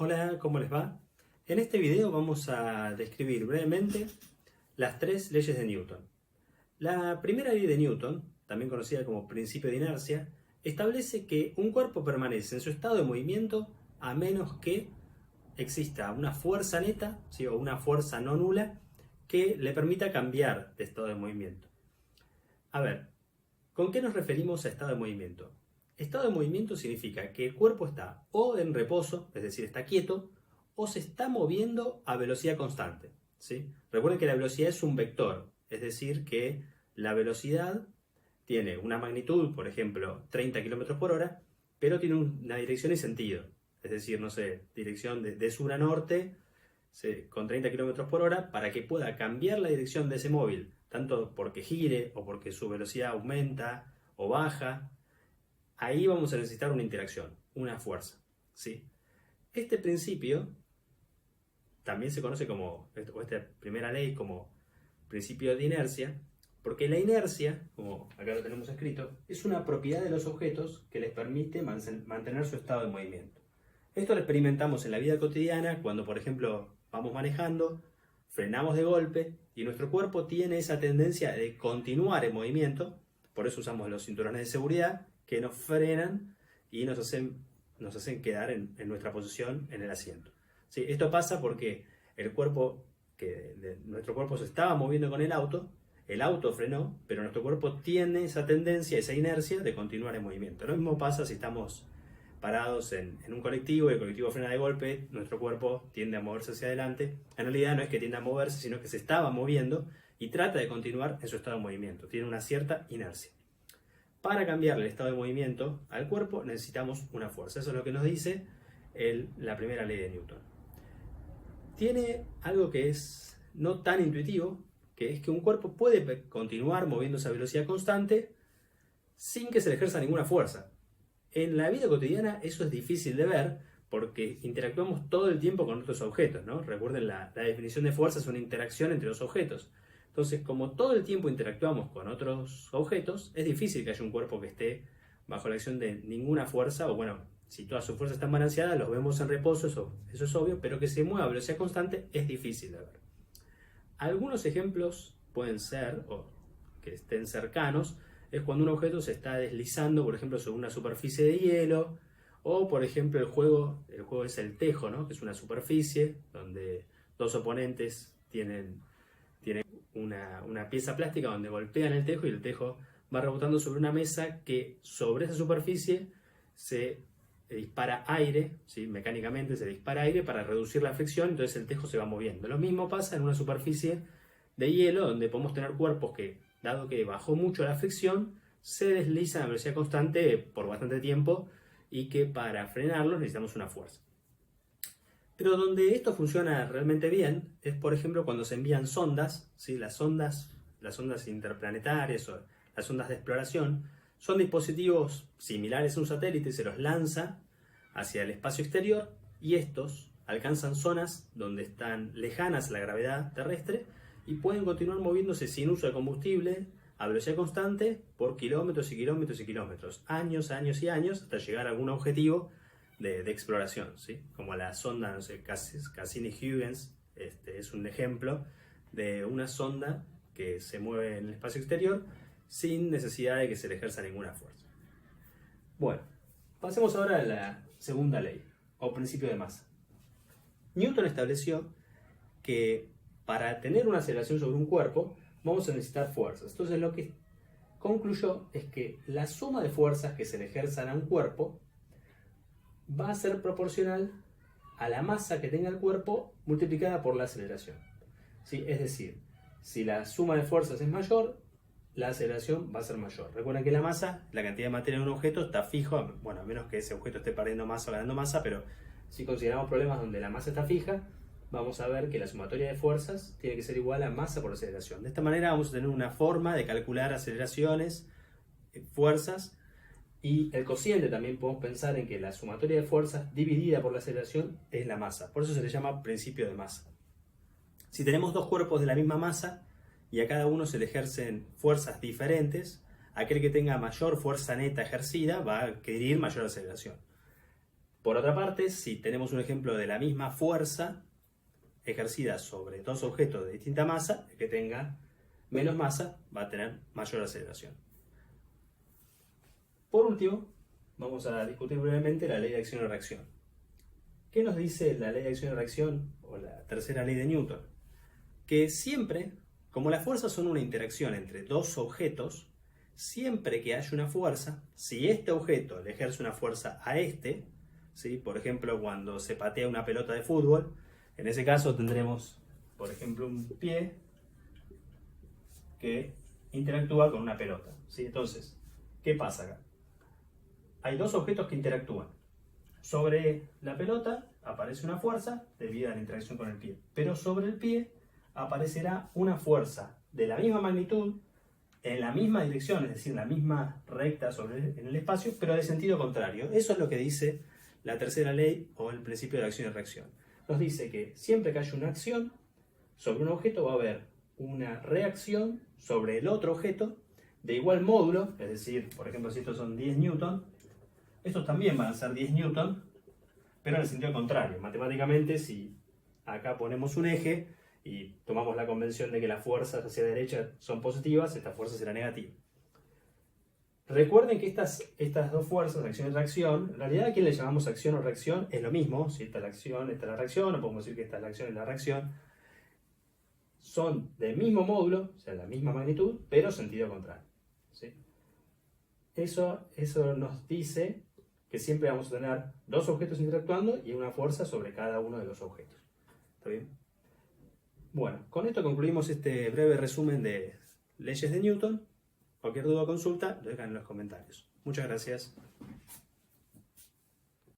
Hola, ¿cómo les va? En este video vamos a describir brevemente las tres leyes de Newton. La primera ley de Newton, también conocida como principio de inercia, establece que un cuerpo permanece en su estado de movimiento a menos que exista una fuerza neta, ¿sí? O una fuerza no nula que le permita cambiar de estado de movimiento. A ver, ¿con qué nos referimos a estado de movimiento? Estado de movimiento significa que el cuerpo está o en reposo, es decir, está quieto, o se está moviendo a velocidad constante, ¿sí? Recuerden que la velocidad es un vector, es decir, que la velocidad tiene una magnitud, por ejemplo, 30 km por hora, pero tiene una dirección y sentido. Es decir, no sé, dirección de sur a norte, con 30 km por hora, para que pueda cambiar la dirección de ese móvil, tanto porque gire o porque su velocidad aumenta o baja. Ahí vamos a necesitar una interacción, una fuerza, ¿sí? Este principio también se conoce como, o esta primera ley, como principio de inercia, porque la inercia, como acá lo tenemos escrito, es una propiedad de los objetos que les permite mantener su estado de movimiento. Esto lo experimentamos en la vida cotidiana cuando, por ejemplo, vamos manejando, frenamos de golpe y nuestro cuerpo tiene esa tendencia de continuar en movimiento. Por eso usamos los cinturones de seguridad que nos frenan y nos hacen quedar en nuestra posición en el asiento. ¿Sí? Esto pasa porque nuestro cuerpo se estaba moviendo con el auto frenó, pero nuestro cuerpo tiene esa tendencia, esa inercia de continuar en movimiento. Lo mismo pasa si estamos parados en un colectivo y el colectivo frena de golpe, nuestro cuerpo tiende a moverse hacia adelante. En realidad no es que tienda a moverse, sino que se estaba moviendo y trata de continuar en su estado de movimiento. Tiene una cierta inercia. Para cambiarle el estado de movimiento al cuerpo necesitamos una fuerza. Eso es lo que nos dice la primera ley de Newton. Tiene algo que es no tan intuitivo, que es que un cuerpo puede continuar moviéndose a velocidad constante sin que se le ejerza ninguna fuerza. En la vida cotidiana eso es difícil de ver porque interactuamos todo el tiempo con otros objetos, ¿no? Recuerden, la definición de fuerza es una interacción entre dos objetos. Entonces, como todo el tiempo interactuamos con otros objetos, es difícil que haya un cuerpo que esté bajo la acción de ninguna fuerza, o bueno, si todas sus fuerzas están balanceadas, los vemos en reposo, eso es obvio, pero que se mueva a velocidad constante es difícil de ver. Algunos ejemplos pueden ser, o que estén cercanos, es cuando un objeto se está deslizando, por ejemplo, sobre una superficie de hielo, o por ejemplo el juego es el tejo, ¿no? Que es una superficie donde dos oponentes tienen una pieza plástica donde golpean el tejo y el tejo va rebotando sobre una mesa que sobre esa superficie se dispara aire, ¿sí? Mecánicamente se dispara aire para reducir la fricción, entonces el tejo se va moviendo. Lo mismo pasa en una superficie de hielo donde podemos tener cuerpos que, dado que bajó mucho la fricción, se deslizan a velocidad constante por bastante tiempo y que para frenarlos necesitamos una fuerza. Pero donde esto funciona realmente bien es, por ejemplo, cuando se envían sondas, ¿sí? Las ondas interplanetarias o las ondas de exploración son dispositivos similares a un satélite, se los lanza hacia el espacio exterior y estos alcanzan zonas donde están lejanas a la gravedad terrestre y pueden continuar moviéndose sin uso de combustible a velocidad constante por kilómetros y kilómetros y kilómetros, años, años y años, hasta llegar a algún objetivo de exploración, ¿sí? Como la sonda, no sé, Cassini-Huygens, es un ejemplo de una sonda que se mueve en el espacio exterior sin necesidad de que se le ejerza ninguna fuerza. Bueno, pasemos ahora a la segunda ley, o principio de masa. Newton estableció que para tener una aceleración sobre un cuerpo vamos a necesitar fuerzas. Entonces lo que concluyó es que la suma de fuerzas que se le ejerzan a un cuerpo va a ser proporcional a la masa que tenga el cuerpo multiplicada por la aceleración. ¿Sí? Es decir, si la suma de fuerzas es mayor, la aceleración va a ser mayor. Recuerden que la masa, la cantidad de materia de un objeto, está fijo, bueno, a menos que ese objeto esté perdiendo masa o ganando masa, pero si consideramos problemas donde la masa está fija, vamos a ver que la sumatoria de fuerzas tiene que ser igual a masa por aceleración. De esta manera vamos a tener una forma de calcular aceleraciones, fuerzas, y el cociente también podemos pensar en que la sumatoria de fuerzas dividida por la aceleración es la masa. Por eso se le llama principio de masa. Si tenemos dos cuerpos de la misma masa y a cada uno se le ejercen fuerzas diferentes, aquel que tenga mayor fuerza neta ejercida va a adquirir mayor aceleración. Por otra parte, si tenemos un ejemplo de la misma fuerza ejercida sobre dos objetos de distinta masa, el que tenga menos masa va a tener mayor aceleración. Por último, vamos a discutir brevemente la ley de acción y reacción. ¿Qué nos dice la ley de acción y reacción o la tercera ley de Newton? Que siempre, como las fuerzas son una interacción entre dos objetos, siempre que haya una fuerza, si este objeto le ejerce una fuerza a este, ¿sí? Por ejemplo, cuando se patea una pelota de fútbol, en ese caso tendremos, por ejemplo, un pie que interactúa con una pelota, ¿sí? Entonces, ¿qué pasa acá? Hay dos objetos que interactúan. Sobre la pelota aparece una fuerza debido a la interacción con el pie, pero sobre el pie aparecerá una fuerza de la misma magnitud, en la misma dirección, es decir, en la misma recta en el espacio, pero de sentido contrario. Eso es lo que dice la tercera ley o el principio de acción y reacción. Nos dice que siempre que haya una acción sobre un objeto va a haber una reacción sobre el otro objeto de igual módulo, es decir, por ejemplo, si estos son 10 newton, estos también van a ser 10 newton, pero en el sentido contrario. Matemáticamente, si acá ponemos un eje y tomamos la convención de que las fuerzas hacia la derecha son positivas, esta fuerza será negativa. Recuerden que estas dos fuerzas, acción y reacción, en realidad aquí le llamamos acción o reacción, es lo mismo, si esta es la acción, esta es la reacción, o podemos decir que esta es la acción y la reacción, son del mismo módulo, o sea, la misma magnitud, pero sentido contrario, ¿sí? Eso nos dice que siempre vamos a tener dos objetos interactuando y una fuerza sobre cada uno de los objetos. ¿Está bien? Bueno, con esto concluimos este breve resumen de leyes de Newton. Cualquier duda o consulta, lo dejan en los comentarios. Muchas gracias.